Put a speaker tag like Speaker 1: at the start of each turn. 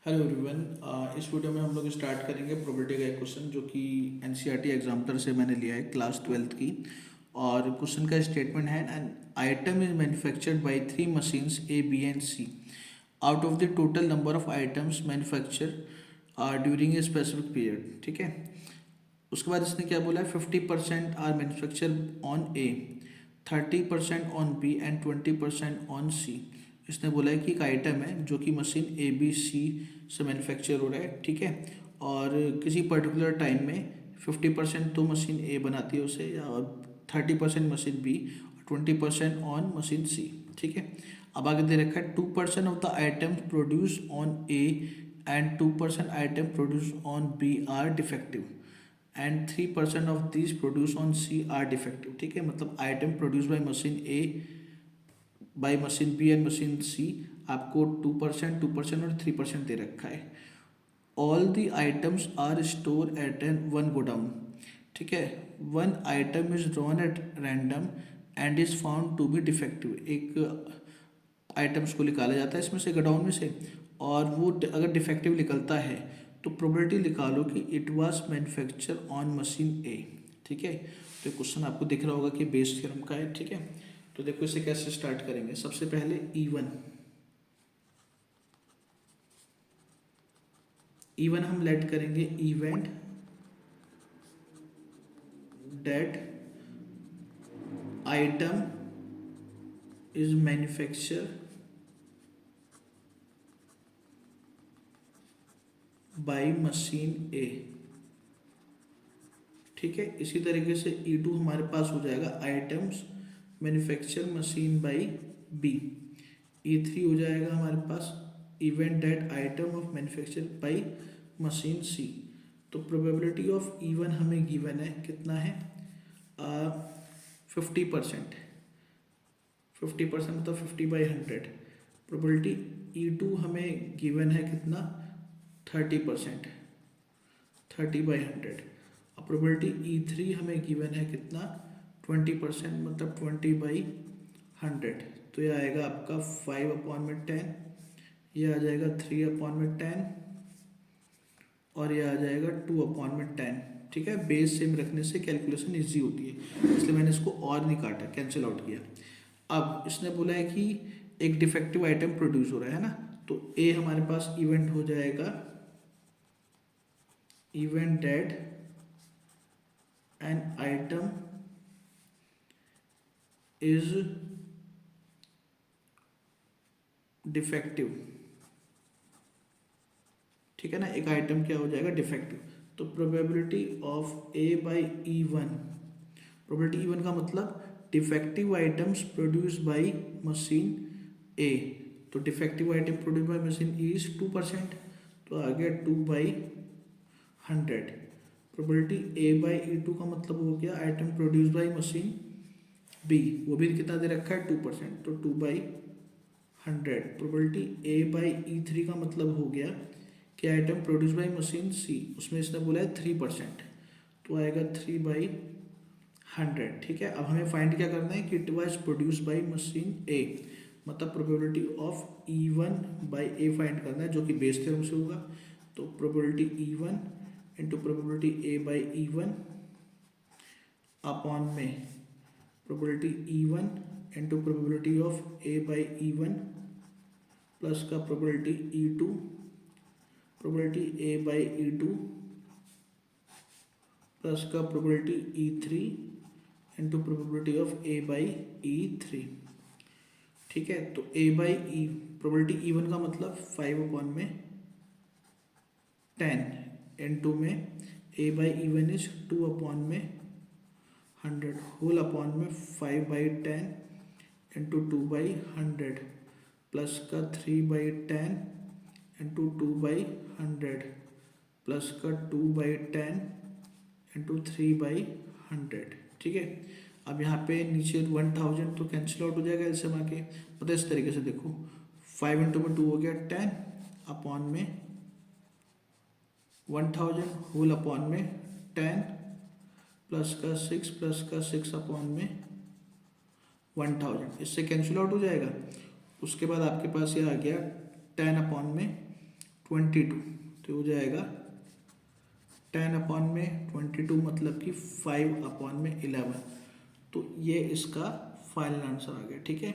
Speaker 1: Hello everyone. इस video में हम लोग स्टार्ट करेंगे प्रोबेबिलिटी का एक क्वेश्चन जो कि एनसीईआरटी एग्जाम्पलर से मैंने लिया है क्लास 12th की। और क्वेश्चन का स्टेटमेंट है an item is manufactured by 3 machines A B and C. Out of the total number of items manufacture during a specific period. ठीक है, उसके बाद इसने क्या बोला है, 50% are manufacture on A, 30% on B and 20% on C. इसने बोला है कि एक आइटम है जो कि मशीन ए बी सी से मैन्युफैक्चर हो रहा है। ठीक है, और किसी पर्टिकुलर टाइम में 50% तो मशीन ए बनाती है उसे, और 30% मशीन बी और 20% ऑन मशीन सी। ठीक है, अब आगे दे रखा है 2% of the item produce on A and 2% item produce on B are defective and 3% of this produce on C are defective. ठीक है, मतलब item produce by machine A by machine B and machine C आपको 2% और 3% दे रखा है। All the items are store at an one godown. ठीक है, one item is drawn at random and is found to be defective. एक items को निकाला जाता है इसमें से, गोडाउन में से, और वो अगर डिफेक्टिव निकलता है तो प्रोबेबिलिटी निकालो कि it was manufacture on machine A. ठीक है, तो क्वेश्चन आपको दिख रहा होगा कि बेस थ्योरम का है। ठीक है, तो देखो इसे कैसे स्टार्ट करेंगे। सबसे पहले E1 हम लेट करेंगे event that item is manufacture by machine A. ठीक है, इसी तरीके से E2 हमारे पास हो जाएगा items manufacture machine by B. E3 हो जाएगा हमारे पास event that item of manufacture by machine C. तो प्रोबेबिलिटी ऑफ E1 हमें गिवन है, कितना है, 50%। 50% मतलब 50/100। प्रोबेबिलिटी E2 हमें गिवन है कितना, 30%, 30/100। अब प्रोबेबिलिटी E3 हमें गिवन है कितना, 20%, मतलब 20/100। तो ये आएगा आपका 5/10, ये आ जाएगा 3/10, और ये आ जाएगा 2/10। ठीक है, बेस सेम रखने से कैलकुलेशन इजी होती है, इसलिए मैंने इसको और नहीं काटा, कैंसिल आउट किया। अब इसने बोला है कि एक डिफेक्टिव आइटम प्रोड्यूस हो रहा है ना, तो ए हमारे पास इवेंट हो जाएगा event that an item is defective. ठीक है ना, एक आइटम क्या हो जाएगा, डिफेक्टिव। तो probability of A by E1, probability E1 का मतलब defective items produce by machine A. तो defective item produce by machine A is 2%, तो आ गया 2/100। प्रोबेबिलिटी ए बाई E2 का मतलब हो गया item produce by machine B, वो भी कितना दे रखा है, 2%, तो 2/100। प्रोबेबिलिटी ए बाई E3 का मतलब हो गया कि आइटम प्रोड्यूस बाई मशीन सी, उसमें इसने बोला है 3%, तो आएगा 3/100। ठीक है, अब हमें फाइंड क्या करना है कि it was produce by machine A, मतलब probability of E1 by A find करना है, जो कि बेस थ्योरम से होगा। तो probability E1 into probability A by E1 upon में probability E1 into probability of A by E1 plus का probability E2, probability A by E2 plus का probability E3 into probability of A by E3। ठीक है, तो ए by E, probability E1 का मतलब 5/10 into में A by E1 is 2/100 whole upon में 5/10 into 2/100 plus का 3/10 इंटू 2/100 प्लस का 2/10 इंटू 3/100। ठीक है, अब यहाँ पे नीचे 1000 तो कैंसिल आउट हो जाएगा एलसीएम आके। मतलब इस तरीके से देखो, 5 इंटू में 2 हो गया 10 अपॉन में 1000 होल अपॉन में 10 प्लस का 6 अपॉन में 1000, इससे कैंसिल आउट हो जाएगा। उसके बाद आपके पास ये आ गया 10 अपॉन में 22, तो हो जाएगा 10/22 मतलब कि 5/11, तो ये इसका फाइनल आंसर आ गया। ठीक है।